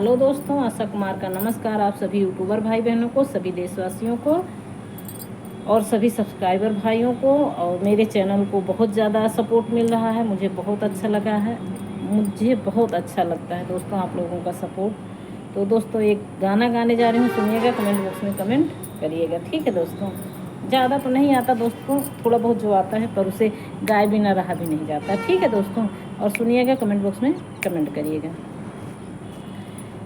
Hello दोस्तों, आशा कुमार का नमस्कार आप सभी यूट्यूबर भाई बहनों को, सभी देशवासियों को और सभी सब्सक्राइबर भाइयों को। और मेरे चैनल को बहुत ज़्यादा सपोर्ट मिल रहा है, मुझे बहुत अच्छा लगा है, मुझे बहुत अच्छा लगता है दोस्तों आप लोगों का सपोर्ट। तो दोस्तों एक गाना गाने जा रही हूँ, सुनिएगा, कमेंट बॉक्स में कमेंट करिएगा, ठीक है दोस्तों। ज़्यादा तो नहीं आता दोस्तों, थोड़ा बहुत जो आता है पर उसे गाए बिना रहा भी नहीं जाता, ठीक है दोस्तों। और सुनिएगा, कमेंट बॉक्स में कमेंट करिएगा।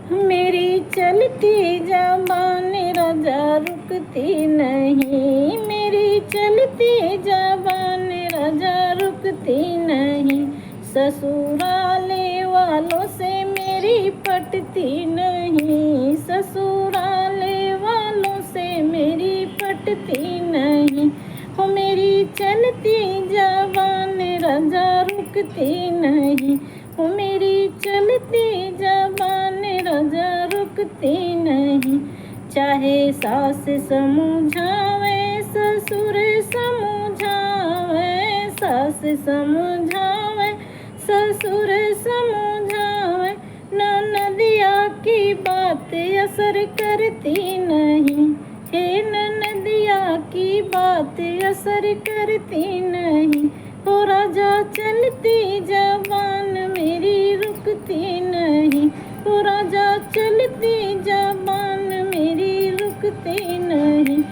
मेरी चलती ज़बान राजा रुकती नहीं, मेरी चलती ज़बान राजा रुकती नहीं, ससुराले वालों से मेरी पटती नहीं, ससुराले वालों से मेरी पटती नहीं। हो मेरी चलती ज़बान राजा रुकती नहीं, हो मेरी चलती ज़बान राजा रुकती नहीं। चाहे सास समझावे ससुर समझावे, सास समझावे ससुर समझावे, ननदिया की बात असर करती नहीं, हे ननदिया की बात असर करती नहीं। हो राजा चलती ज़बान मेरी रुकती नहीं, हो राजा चलती ज़बान मेरी रुकती नहीं,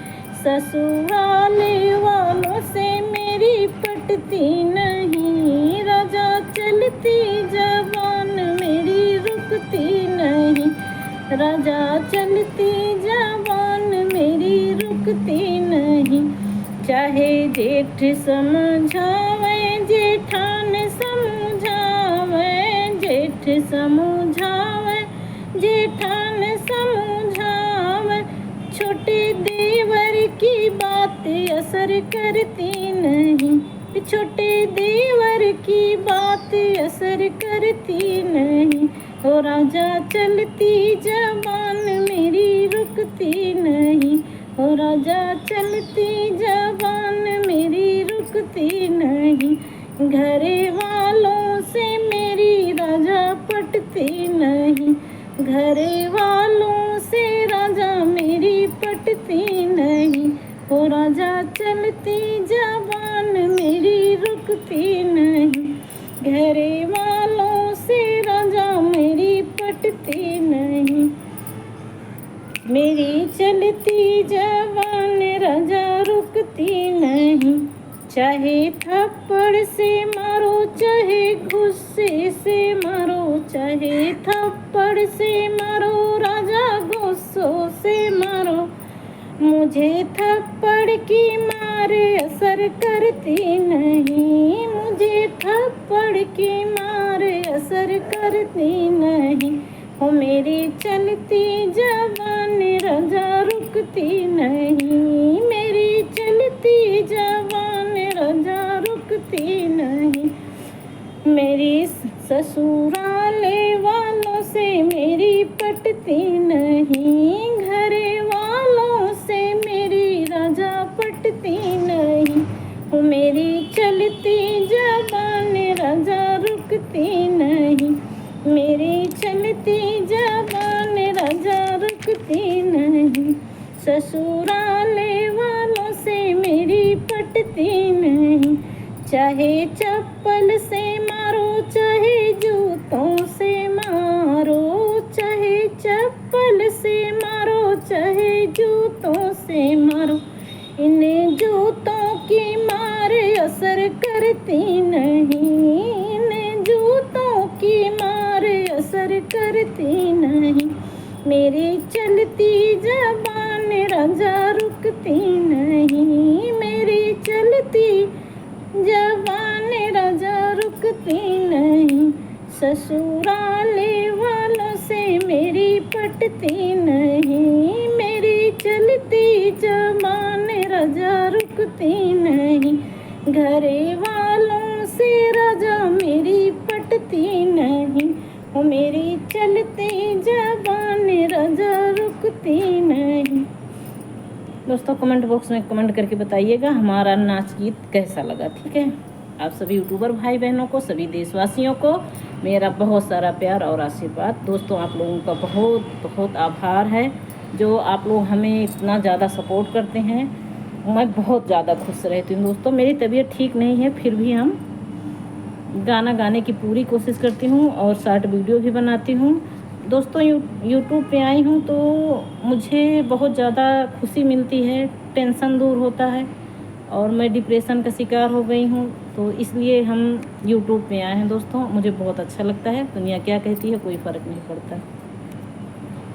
ससुराले वालों से मेरी पटती नहीं, राजा चलती ज़बान मेरी रुकती नहीं, राजा चलती ज़बान मेरी रुकती नहीं। चाहे जेठ समझावे जेठान समझावे, जेठ समझावे जेठान समझावे, छोटे देवर की बात असर करती नहीं, छोटे देवर की बात असर करती नहीं। हो राजा चलती ज़बान मेरी रुकती नहीं, हो राजा चलती ज़बान मेरी रुकती नहीं, घरे वालों से मेरी राजा पटती नहीं, घरे वालों से राजा मेरी पटती नहीं। हो राजा चलती ज़बान मेरी रुकती नहीं, घरे वालों से राजा मेरी पटती नहीं। मेरी चलती ज़बान राजा रुकती नहीं, चाहे थप्पड़ से मारो चाहे गुस्से से मारो, चाहे थप्पड़ से मारो राजा गुस्सों से मारो, मुझे थप्पड़ की मार असर करती नहीं, मुझे थप्पड़ की मार असर करती नहीं। हो मेरी चलती ज़बान राजा रुकती नहीं, मेरी चलती ज़बान राजा रुकती नहीं, मेरी ससुराले वालों से मेरी पटती नहीं, घरे वालों से मेरी राजा पटती नहीं। हो मेरी चलती ज़बान राजा रुकती नहीं, मेरी चलती ज़बान राजा रुकती नहीं, ससुराले वालों से मेरी पटती नहीं। चाहे चप्पल से मारो चाहे जूतों से मारो, चाहे चप्पल से मारो चाहे जूतों से मारो, इन जूतों की मार असर करती नहीं, इन जूतों की मार असर करती नहीं। मेरी चलती ज़बान राजा रुकती नहीं, मेरी चलती ज़बान राजा रुकती नहीं, ससुराले वालों से मेरी पटती नहीं, मेरी चलती ज़बान राजा रुकती नहीं, घरे वालों से राजा मेरी पटती नहीं। वो मेरी चलती ज़बान राजा रुकती नहीं। दोस्तों कमेंट बॉक्स में कमेंट करके बताइएगा हमारा नाच गीत कैसा लगा, ठीक है। आप सभी यूट्यूबर भाई बहनों को, सभी देशवासियों को मेरा बहुत सारा प्यार और आशीर्वाद। दोस्तों आप लोगों का बहुत बहुत आभार है जो आप लोग हमें इतना ज़्यादा सपोर्ट करते हैं। मैं बहुत ज़्यादा खुश रहती हूँ दोस्तों। मेरी तबीयत ठीक नहीं है, फिर भी हम गाना गाने की पूरी कोशिश करती हूँ और शॉर्ट वीडियो भी बनाती हूँ। दोस्तों यूट्यूब पे आई हूँ तो मुझे बहुत ज़्यादा खुशी मिलती है, टेंशन दूर होता है और मैं डिप्रेशन का शिकार हो गई हूँ, तो इसलिए हम यूट्यूब पे आए हैं दोस्तों। मुझे बहुत अच्छा लगता है, दुनिया क्या कहती है कोई फ़र्क नहीं पड़ता।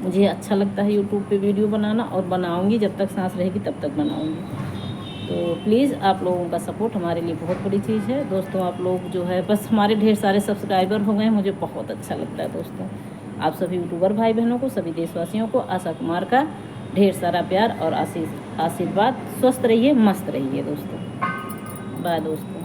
मुझे अच्छा लगता है यूट्यूब पे वीडियो बनाना और बनाऊंगी, जब तक सांस रहेगी तब तक बनाऊंगी। तो प्लीज़ आप लोगों का सपोर्ट हमारे लिए बहुत बड़ी चीज़ है दोस्तों। आप लोग जो है बस हमारे ढेर सारे सब्सक्राइबर हो गए, मुझे बहुत अच्छा लगता है दोस्तों। आप सभी यूट्यूबर भाई बहनों को, सभी देशवासियों को आशा कुमार का ढेर सारा प्यार और आशीर्वाद। स्वस्थ रहिए, मस्त रहिए दोस्तों। बाय दोस्तों।